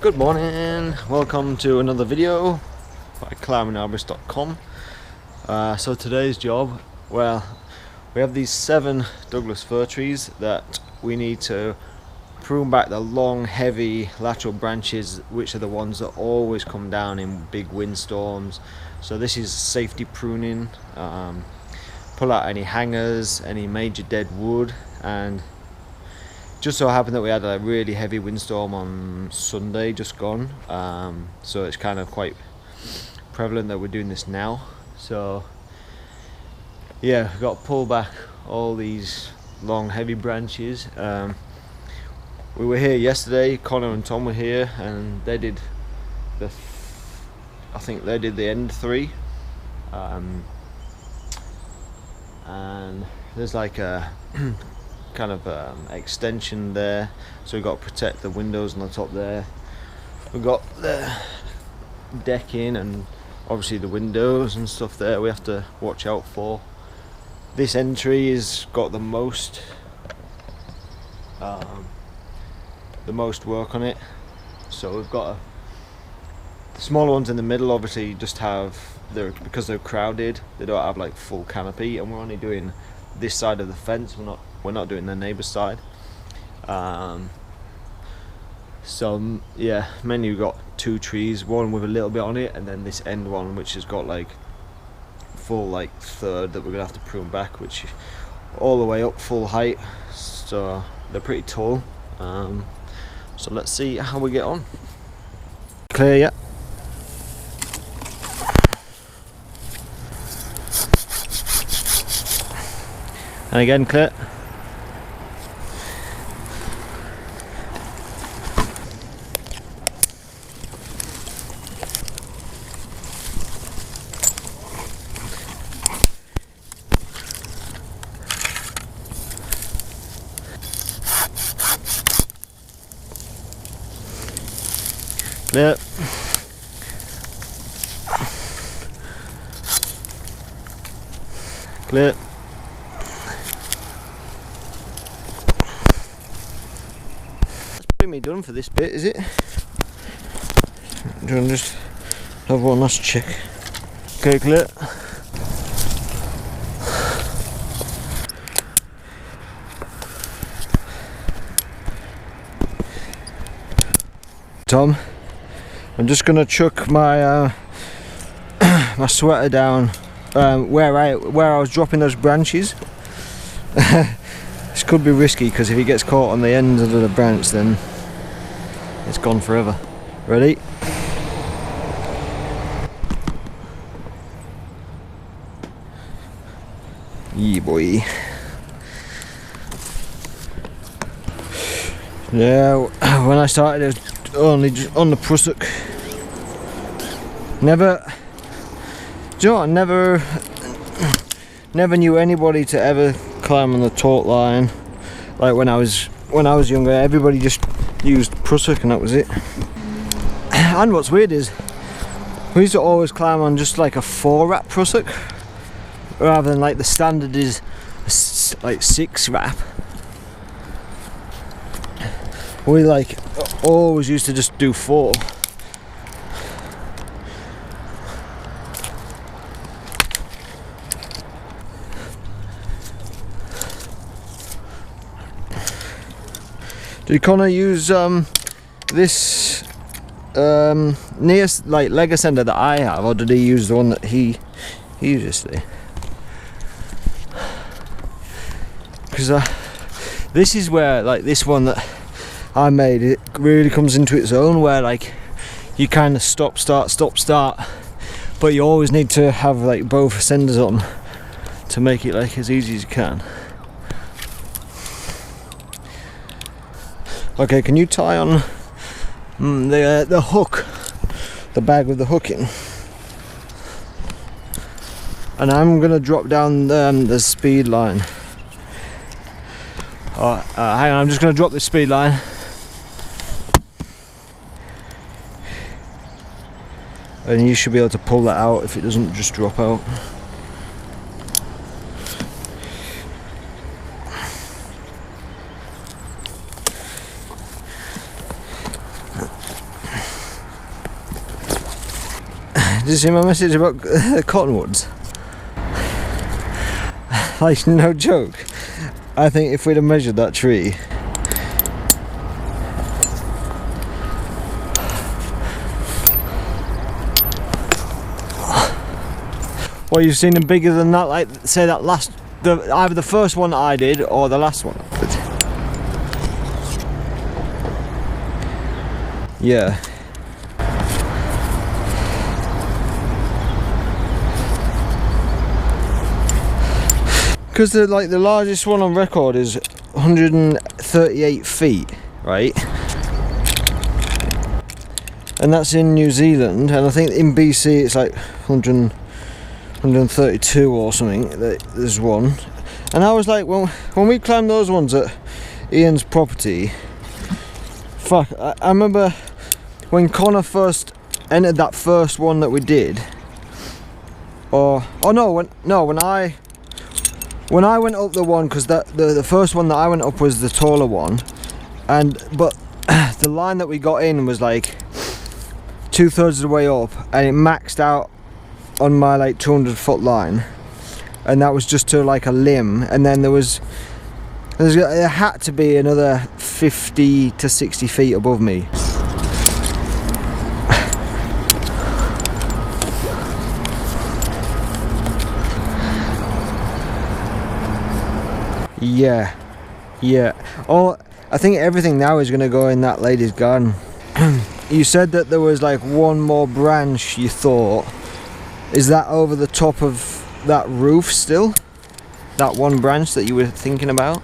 Good morning, welcome to another video by climbingarborist.com. So today's job, well, we have these 7 Douglas fir trees that we need to prune back the long heavy lateral branches, which are the ones that always come down in big windstorms. So this is safety pruning, pull out any hangers, any major dead wood, and just so happened that we had a really heavy windstorm on Sunday just gone, so it's kind of quite prevalent that we're doing this now. So yeah, we've got to pull back all these long heavy branches. We were here yesterday, Connor and Tom were here, and they did I think they did the end 3, and there's like a kind of extension there, so we've got to protect the windows on the top there. We've got the decking and obviously the windows and stuff there we have to watch out for. This entry has got the most work on it, so we've got the smaller ones in the middle obviously just have because they're crowded, they don't have like full canopy, and we're only doing this side of the fence, we're not doing the neighbour's side. So yeah, mainly we've got 2 trees, one with a little bit on it, and then this end one which has got like full like third that we're gonna have to prune back, which all the way up full height, so they're pretty tall. So let's see how we get on. Clear, yeah. And again, clear. Clear. Clear. Me done for this bit, is it? Do you want to just have one last check? Okay, clear. Tom, I'm just gonna chuck my my sweater down where I was dropping those branches. This could be risky because if he gets caught on the end of the branch, then it's gone forever. Ready? Yeah, boy. Yeah, when I started, it was only just on the prusik. Never. Do you know what? Never knew anybody to ever climb on the taut line. Like when I was younger, everybody just used prusik and that was it. And what's weird is we used to always climb on just like a 4-wrap prusik rather than like the standard is like 6-wrap. We like always used to just do 4. Did Connor use this near like leg ascender that I have, or did he use the one that he uses today? Because this is where like this one that I made, it really comes into its own, where like you kind of stop start, but you always need to have like both ascenders on to make it like as easy as you can. Okay, can you tie on the hook, the bag with the hook in? And I'm gonna drop down the speed line. Hang on, I'm just gonna drop this speed line. And you should be able to pull that out if it doesn't just drop out. Did you see my message about cottonwoods? Like, no joke. I think if we'd have measured that tree, well, you've seen them bigger than that, like say that last, either the first one that I did or the last one I did. Yeah. Because the largest one on record is 138 feet, right? And that's in New Zealand, and I think in BC it's like 132 or something. There's one, and I was like, well, when we climbed those ones at Ian's property, fuck, I remember when Connor first entered that first one that we did, when I went up the one, because the first one that I went up was the taller one, but the line that we got in was like 2/3 of the way up, and it maxed out on my like 200-foot line, and that was just to like a limb, and then there had to be another 50 to 60 feet above me. Yeah. Oh, I think everything now is going to go in that lady's garden. You said that there was like one more branch, you thought. Is that over the top of that roof still? That one branch that you were thinking about?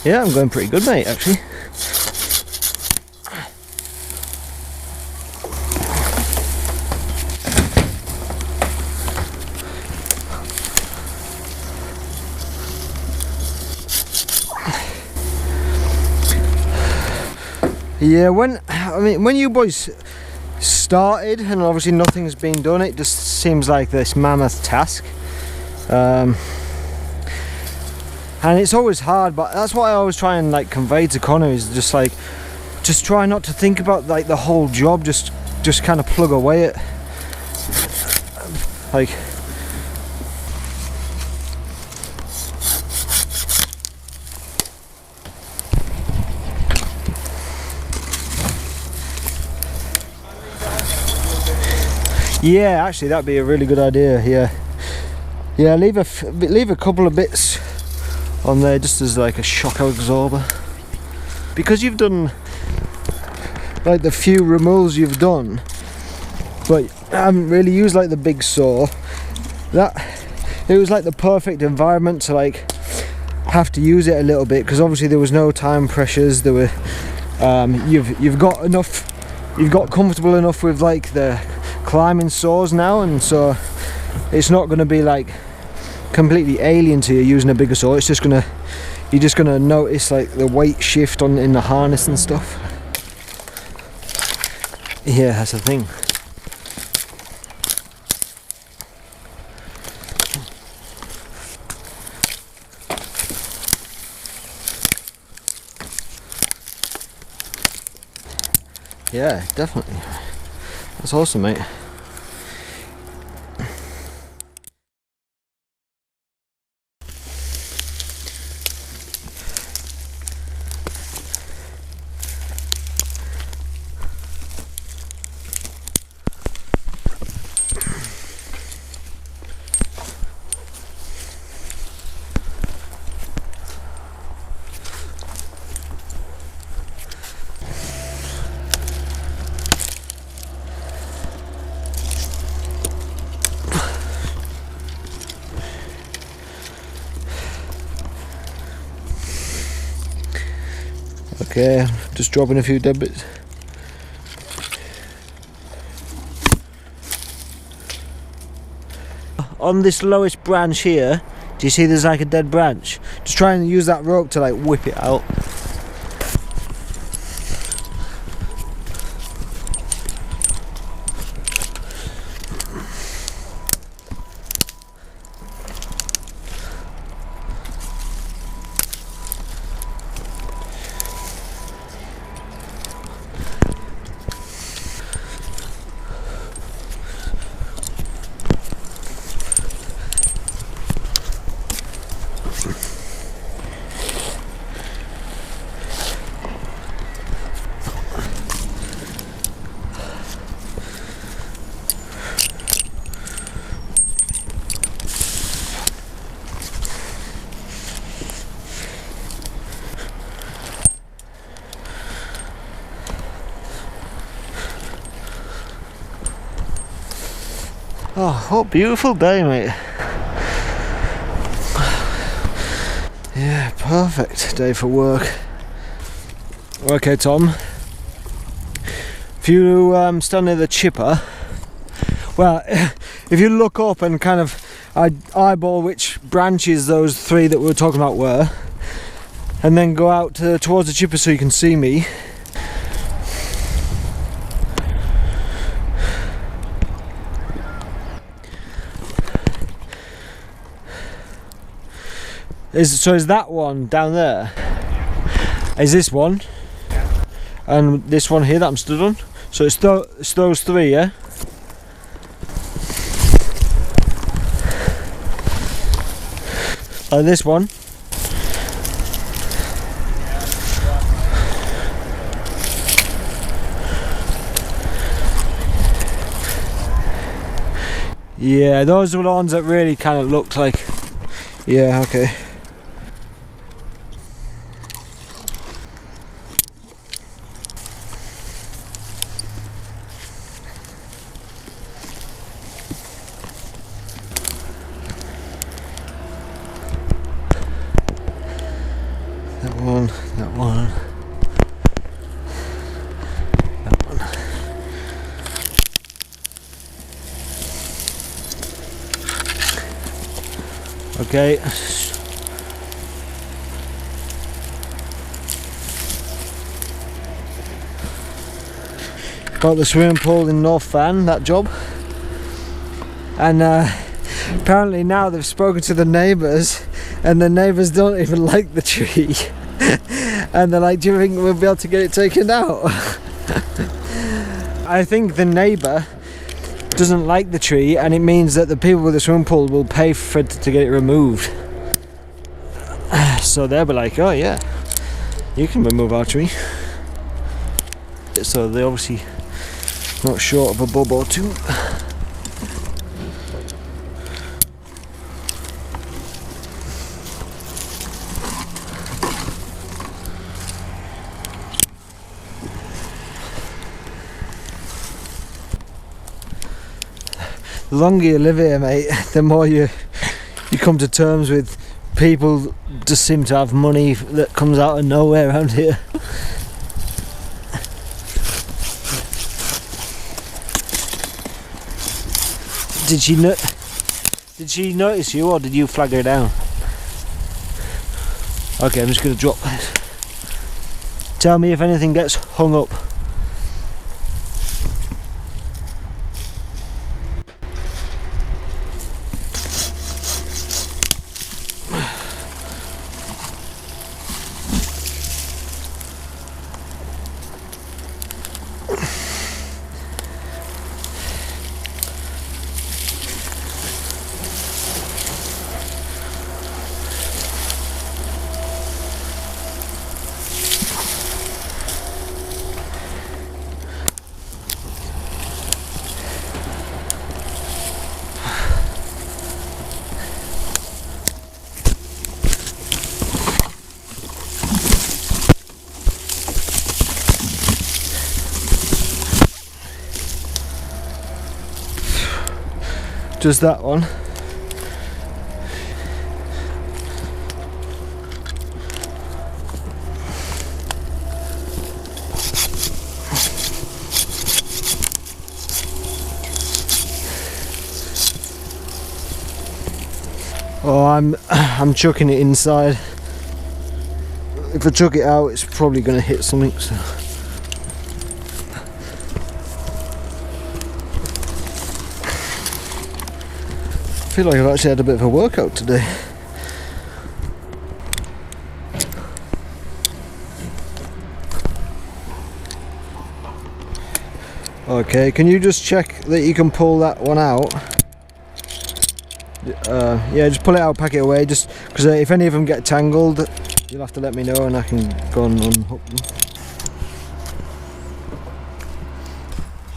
Yeah, I'm going pretty good, mate, actually. Yeah, when you boys started, and obviously nothing's been done, it just seems like this mammoth task. And it's always hard, but that's what I always try and like convey to Connor, is just like, just try not to think about like the whole job, just kind of plug away at like, yeah, actually that'd be a really good idea. Yeah, leave a couple of bits on there just as like a shock absorber, because you've done like the few removals you've done, but I haven't really used like the big saw. That it was like the perfect environment to like have to use it a little bit, because obviously there was no time pressures. There were you've got comfortable enough with like the climbing saws now, and so it's not going to be like completely alien to you using a bigger saw. It's just you're just gonna notice like the weight shift in the harness and stuff. Yeah, that's the thing. Yeah, definitely. That's awesome, mate. Okay, just dropping a few dead bits. On this lowest branch here, do you see there's like a dead branch? Just try and use that rope to like whip it out. Oh, what a beautiful day, mate. Yeah, perfect day for work. Okay, Tom. If you stand near the chipper, well, if you look up and kind of eyeball which branches those three that we were talking about were, and then go out towards the chipper so you can see me. So is that one down there? Is this one? And this one here that I'm stood on? So it's those three, yeah? And this one? Yeah, those were the ones that really kind of looked like... Yeah, okay. That one, that one, that one. Okay. Got the swimming pool in North Van, that job. And apparently now they've spoken to the neighbours, and the neighbours don't even like the tree. And they're like, do you think we'll be able to get it taken out? I think the neighbour doesn't like the tree, and it means that the people with the swimming pool will pay for it to get it removed. So they'll be like, oh yeah, you can remove our tree. So they're obviously not short of a bulb or two. The longer you live here, mate, the more you come to terms with people just seem to have money that comes out of nowhere around here. Did she notice you, or did you flag her down? Okay, I'm just gonna drop this. Tell me if anything gets hung up. does that one. Oh, I'm chucking it inside. If I chuck it out, it's probably going to hit something. So. I feel like I've actually had a bit of a workout today. Okay, can you just check that you can pull that one out? Yeah, just pull it out, pack it away, just because if any of them get tangled, you'll have to let me know and I can go and unhook them.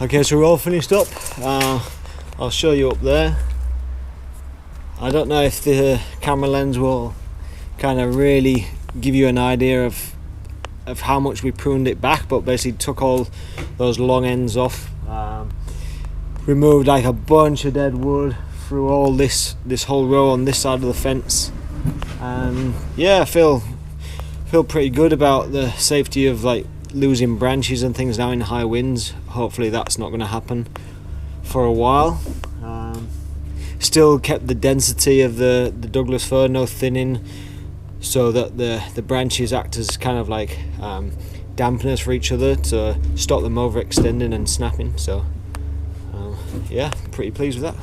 Okay, so we're all finished up. I'll show you up there. I don't know if the camera lens will kind of really give you an idea of how much we pruned it back, but basically took all those long ends off, removed like a bunch of dead wood through all this whole row on this side of the fence, and yeah, I feel pretty good about the safety of like losing branches and things now in high winds. Hopefully that's not going to happen for a while. Still kept the density of the Douglas Fir, no thinning, so that the branches act as kind of like dampeners for each other to stop them overextending and snapping. So yeah, pretty pleased with that.